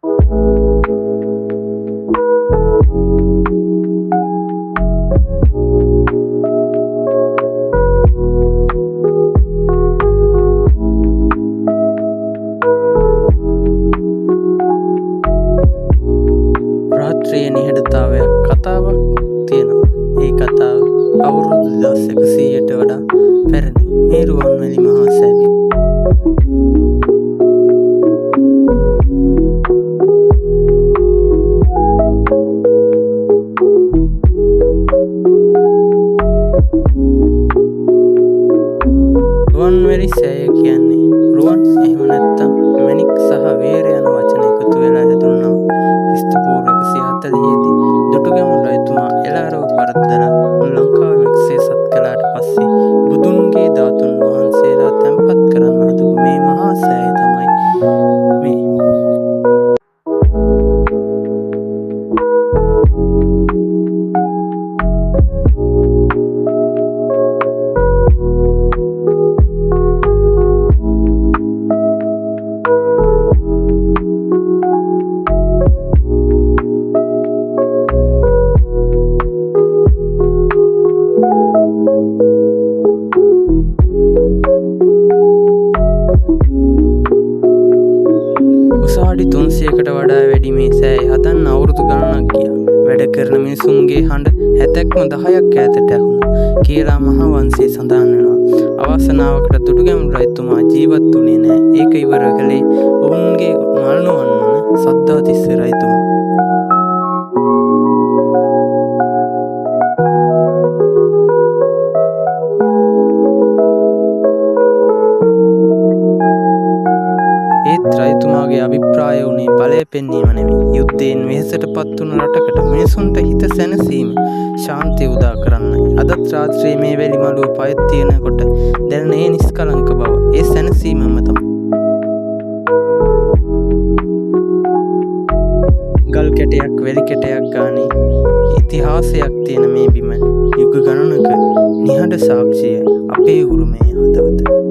රාත්‍රියේ නිහඬතාවයක් කතාවක් තියෙනවා. ඒ කතාව අවුරුදු 2100ට වඩා පැරණි. මේ රුවන්වැලි මහා සෑය. රුවන්වැලි සෑය කියන්නේ රුවන් එහෙම නැත්නම් මැණික් සහ වේර යන වචන එකතු වෙලා හැදුණා. ක්‍රිස්තු පූර්ව 140 දී දුටුගැමුණු රජතුමා එළාරව පරද්දලා ලංකාව මෙක්සේසත් කළාට පස්සේ බුදුන්ගේ ධාතුන් වහන්සේලා තැන්පත් කරන්න හදපු මේ මහා සෑය තමයි මේ. උසාවි 300කට වඩා වැඩි මේ සෑය හදන්න අවුරුදු ගණනක් ගියා. වැඩ කරන මිනිසුන්ගේ හඬ හැතැක්ම 10ක් ඈතට ඇහුණා කියලා මහා වංශයේ සඳහන් වෙනවා. අවසනාවකට දුටුගැමුණු රජතුමා ජීවත් වුණේ නැහැ. ඒක ඉවර කළේ ඔවුන්ගේ මරණවන් වන සද්ධාතිස්ස රජතුමා. ඒත් රජතුමාගේ අභිප්‍රාය වුණේ බලය පෙන්වීම නෙමෙයි. යුද්ධයෙන් වෙහෙසටපත් වුණු රටකට මිනිසුන්ට හිත සැනසීම, ශාන්තිය උදා කරන්නයි. අදත් රාත්‍රියේ මේ වැලි මළුව පය තියනකොට දැනෙන ඒ නිස්කලංක බව, ඒ සැනසීමම තමයි. ගල් කැටයක් වැලි කැටයක් ගානේ ඉතිහාසයක් තියෙන මේ බිම යුග ගණනක නිහඬ සාක්ෂිය අපේ උරුමයේ හදවත.